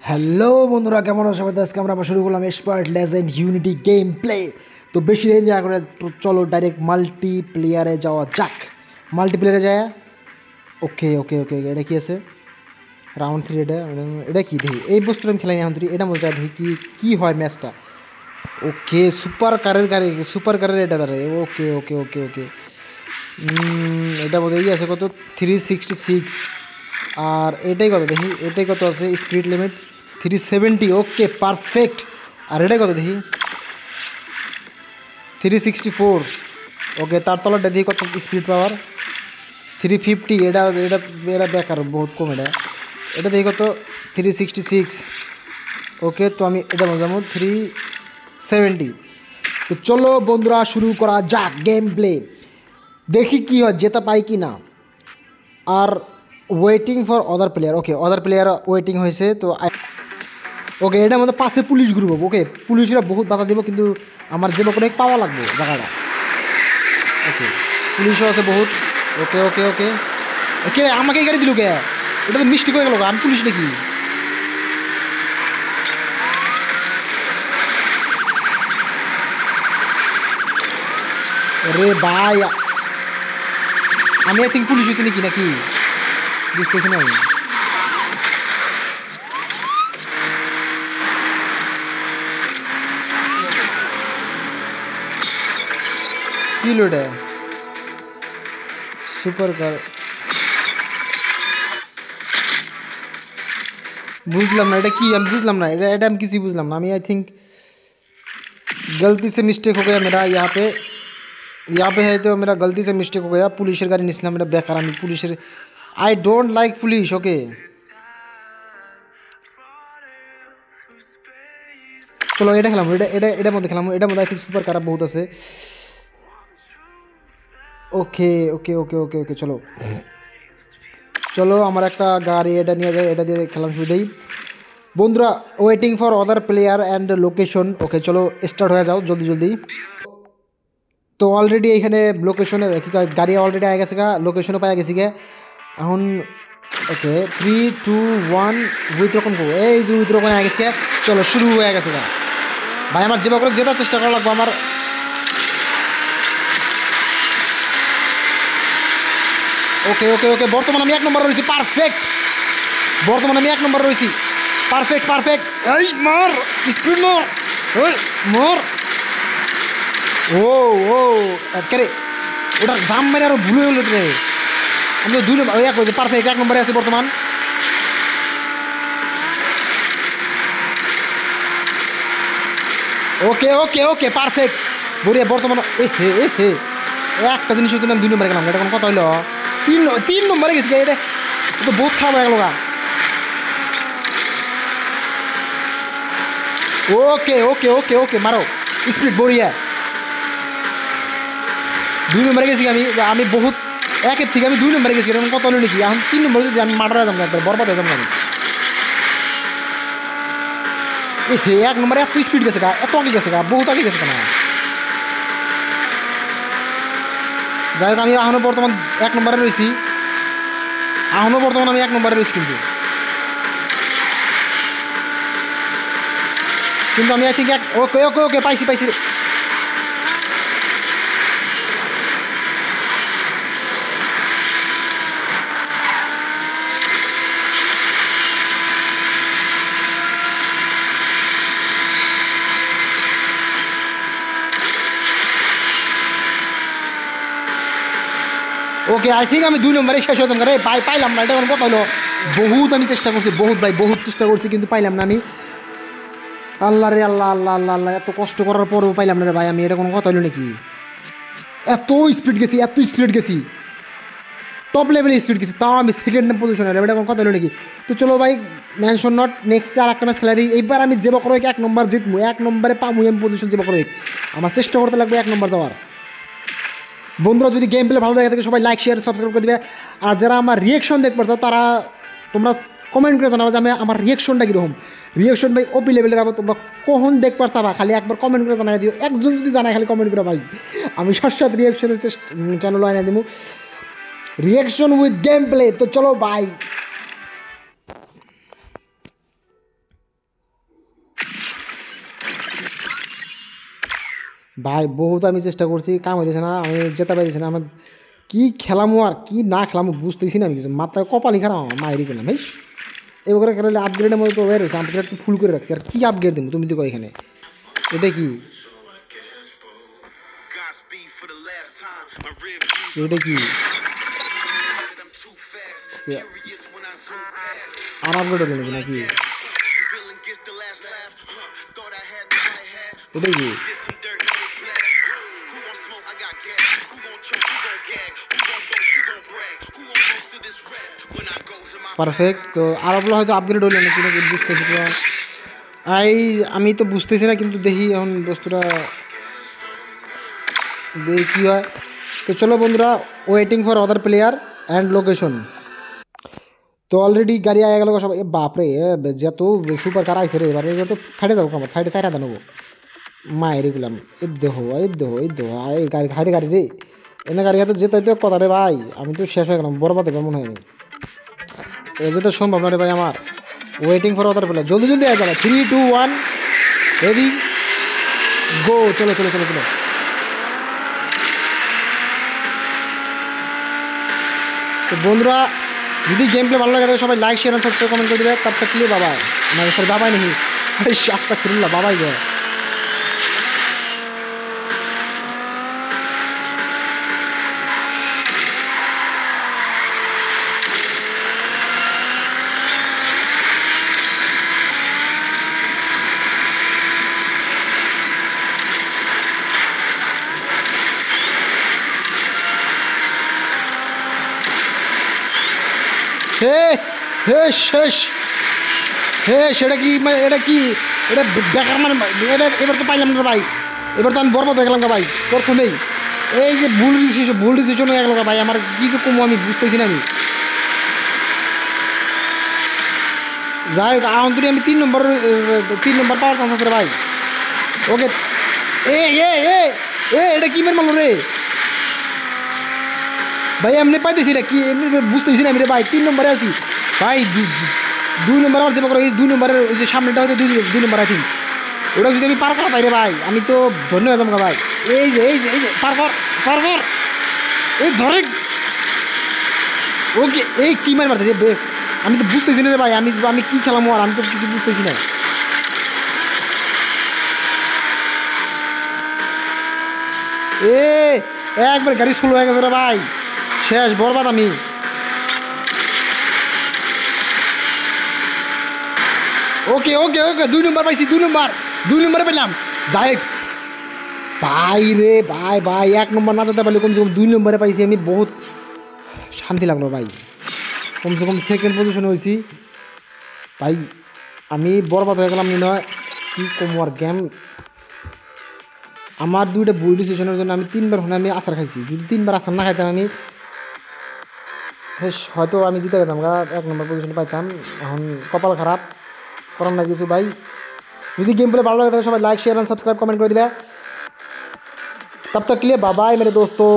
Hello বন্ধুরা, কেমন আছো সবাই? আজকে আমরা শুরু করলাম expert legend unity game play. তো বেশি দেরি না করে চলো ডাইরেক্ট মাল্টিপ্লেয়ারে যাওয়া যাক। মাল্টিপ্লেয়ারে যায়। ওকে ওকে ওকে এটা কি আছে? রাউন্ড 3। এটা কি দেখি, এই বস্তুটা আমি খেলাই এখন 3। এটা মজা দেখি কি কি হয় ম্যাচটা। ওকে সুপার কারের এটা দাঁড়ায়। ওকে ওকে ওকে ওকে এটা বোধ হয় আছে কত 366। আর এটাই কত দেখি, এটাই কত আছে স্পিড লিমিট 370। Okay perfect. আর এটাই কত দেখি 364। ওকে তার তলাটা দেখি কত স্পিড পাওয়ার 350। এটা এটা এটা বেকার, বহুত কম। এটা এটা দেখি কত 366। ওকে তো আমি এটা যাবো 370। তো চলো বন্ধুরা শুরু করা যাক গেম প্লে। দেখি কি হয়, জেতা পাই কি না। আর waiting for other player. Okay other player waiting হয়েছে। তো ওকে এটার মধ্যে পাশে পুলিশ গ্রুপ। ওকে পুলিশরা বহুত বাধা দিব, কিন্তু আমার যে করে পাওয়া লাগবে জায়গাটা। ওকে পুলিশও আছে বহুত। ওকে ওকে ওকে কে আমাকে গাড়ি দিল কে? এটা তো মিষ্টি করে গেল, আমি পুলিশ নাকি? রে ভাই আমি আই থিঙ্ক পুলিশ হইতে নাকি বুঝতেছি না আমি। কি লোডে সুপার কার বুঝলাম না, এটা কি আমি बुझलाम ना। এটা আমি কিছুই বুঝলাম না। আমি आई थिंक गलती से मिस्टेक हो गया मेरा यहाँ पे है। तो मेरा गलती से मिस्टेक हो गया। पुलिस गाड़ी निसला मेरा बेकार। আমি পুলিশের I don't like police. Okay চলো এটা খেলাম। এটার মধ্যে খেলাম। এটার মধ্যে आई थिंक সুপার কার বহুত আছে। ওকে ওকে ওকে ওকে ওকে চলো চলো আমার একটা গাড়ি এটা নিয়ে যায়। এটা দিয়ে খেলা শুরু দেই বন্ধুরা। Waiting for other player and location. Okay চলো স্টার্ট হয়ে যাও জলদি জলদি। তো অলরেডি এইখানে লোকেশনে কি গাড়ি অলরেডি আগে গেছে গা, লোকেশনে পাই গেছি গে এখন। ওকে 3 2 1 উইথ রকম করবো। এই যে উইথ রকম আগে গেছে। চলো শুরু হয়ে গেছে গা ভাই। আমার যেভাবে করে যেটা চেষ্টা করা লাগবে আমার। ওকে ওকে ওকে বর্তমানে আমি 1 নম্বরে রয়েছি। পারফেক্ট। বর্তমানে আমি 1 নম্বরে রয়েছি। Perfect perfect. এই মার স্পিড মার। ওই মার। ও ও কে ওটা জাম মেরে আরো ভুলে গেল রে। আমি 2 নম্বর পারফেক্ট 1 নম্বরে আছি বর্তমান। ওকে ওকে ওকে পারফেক্ট বড়িয়া। বর্তমান একটা জিনিসের জন্য আমি 2 নম্বরে গেলাম। এটা কোনো কথা হইলো? 3 নম্বরে গেছি। এটা তো বহুত খারাপ হয়ে গেল গা। ওকে ওকে ওকে ওকে মারো স্পিড বড়িয়া। 2 নম্বরে গেছি আমি। আমি বহুত একের থেকে আমি 2 নম্বরে গেছি। এরকম কত হলো নাকি? এখন 3 নম্বরে যদি আমি মার্ডার যাবো একবার বরবাদ হয়ে যাবো আমি। 1 নম্বরে এত স্পিড গেছে গা, এত আগে গেছে গা, বহুত আগে গেছে না। যাই হোক আমি এখনও বর্তমান 1 নম্বরে রয়েছি। এখনও বর্তমান আমি 1 নম্বরে রয়েছি। কিন্তু আমি আই থিঙ্ক ওকে ওকে ওকে পাইছি পাইছি। ওকে আই থিঙ্ক আমি 2 নম্বরে শেষ হতাম। রে পাইলাম না। এটা কোনো কথা হলো? বহুত আমি চেষ্টা করছি, বহুত ভাই বহুত চেষ্টা করছি, কিন্তু পাইলাম না আমি। আল্লাহ রে আল্লাহ আল্লাহ আল্লাহ আল্লাহ এত কষ্ট করার পরেও পাইলাম না রে ভাই আমি। এটা কোনো কথা হলো নাকি? এত স্পিড গেছি, এত স্পিড গেছি, টপ লেভেলে স্পিড গেছি, তাও আমি সেকেন্ড পজিশনে। এটা কোনো কথা হলো নাকি? তো চলো ভাই মেনশন নট, নেক্সট আর একটা ম্যাচ খেলা দিই। এইবার আমি যে বকর 1 নম্বর জিতবো। 1 নম্বরে পামু এম পজিশন যে বকর। আমার চেষ্টা করতে লাগবে 1 নম্বর যাওয়ার। বন্ধুরা যদি গেম প্লে ভালো লাগে থাকে সবাই লাইক শেয়ার সাবস্ক্রাইব করে দিবে। আর যারা আমার রিয়েকশন দেখতে চাও তারা তোমরা কমেন্ট করে জানাবো যে আমি আমার রিয়েকশনটা কীরকম। রিয়েকশন ভাই ওপি লেভেলের আবার তোমরা কখন দেখতে পারবা খালি একবার কমেন্ট করে জানাই দিও। একজন যদি জানায় খালি কমেন্ট করে ভাই আমি সাথে রিয়েকশনের চ্যানেল আনে দেবো। Reaction with game play. তো চলো ভাই ভাই বহুত আমি চেষ্টা করছি, কাম হইতেছে না, আমি যেতে পারতেছি না। আমার কি খেলামো আর কি না খেলামো বুঝতেছি না আমি কিছু, মাথায় কপালই খারাপ আমার মায়েরই কিনা ভাই। এবার খেলালে আপগ্রেডের মধ্যে তো বের হয়েছে, আপগ্রেড ফুল করে রাখছি, আর কি আপগ্রেড দেবো তুমি দেখো এখানে। এটা কি এটা কি আর আপগ্রেড হলো নাকি? এটা কি পারফেক্ট। তো আরবগুলো হয়তো আপগ্রেড হলো নাকি নাকি বুঝতেছি তো আমি তো বুঝতেছি না, কিন্তু দেখি এখন বস্তুটা দেখি কী হয়। তো চলো বন্ধুরা, waiting for other player and location. তো অলরেডি গাড়ি আয়া গেল সব। এ বাপরে যত সুপার কার আইসে রে, এবার এবার তো ফাইটে যাবো, আমার ফাইটে চাইটা দেবো মায়ের এগুলাম। এই দেহো এই দেহো এই দেহো এই গাড়ি হাইটে গাড়ি রে, এনে গাড়ি হাতে যেতে তো কথা রে ভাই, আমি তো শেষ হয়ে গেলাম, বরবাদ হবে মনে হয়। এ যেতে সম্ভব না রে ভাই আমার। ওয়েটিং ফর আদার প্লেয়ার, জলদি জলদি আয় যাবে। 3, 2, 1 রেডি গো। চলো চলো চলো চলো। তো বন্ধুরা, যদি গেম প্লে ভালো লাগে তাহলে সবাই লাইক শেয়ার সাবস্ক্রাইব কমেন্ট করে দেবে। তার থেকে বাবাই মানে সরি বাবাই নাকি আস্তা ফিরুল্লাহ বাবাই গে। হে হে শেষ হে সেটা কি মানে এটা কি এটা বেকার মানে এটা এবার তো পাইলাম না ভাই, এবার তো আমি বরবাদ হয়ে গেলাম না ভাই প্রথমেই। এই যে ভুল ডিসিশন হয়ে গেল ভাই আমার, কিছু কমো আমি বুঝতেছি না আমি। যাই হোক আন্তরি আমি 3 নম্বর পাওয়ার চান্স আছে রে ভাই। ওকে এ এ এ এ এটা কি মের মারলো রে ভাই, এমনি পাইতেছি রে কি এমনি বুঝতেছি না আমি রে ভাই। 3 নম্বরে আছি ভাই, 2 নম্বর আমার যেমন এই 2 নম্বরের ওই যে সামনেটা হয়তো 2 নম্বর আছি, ওটা যদি আমি পার করা পাই রে ভাই আমি তো ধন্য হয়ে যাবো ভাই। এই যে এই যে এই যে পার কর এই ধরে। ওকে এই কি মার মারতে আমি তো বুঝতেছি না রে ভাই, আমি আমি কি খেলাম আর আমি তো কিছু বুঝতেছি না। এ একবার গাড়ি স্লো হয়ে গেছে রে ভাই, শেষ বরবাদ আমি। ওকে ওকে ওকে 2 নম্বর পাইছি, 2 নম্বরে পেলাম। যাই ভাই রে ভাই ভাই 1 নম্বর না যেতে পারলে কমসে কম 2 নম্বরে পাইছি আমি, বহুত শান্তি লাগলো ভাই। কমসে কম সেকেন্ড পজিশনে হয়েছি ভাই, আমি বরবাদ হয়ে গেলাম মনে হয়। কি কম আর গেম আমার 2টা ভুল ডিসিশনের জন্য আমি 3বার ফোনে আমি আচার খাইছি। যদি 3বার আচার না খাইতাম আমি হয়তো আমি জিতে গেতাম, 1 নম্বর পজিশনে পাইতাম। এখন কপাল খারাপ, করার না কিছু ভাই। যদি গেম প্লে ভালো লাগে তাহলে সবাই লাইক শেয়ার সাবস্ক্রাইব কমেন্ট করে দিবে। तब तक के लिए बाय बाय मेरे दोस्तों।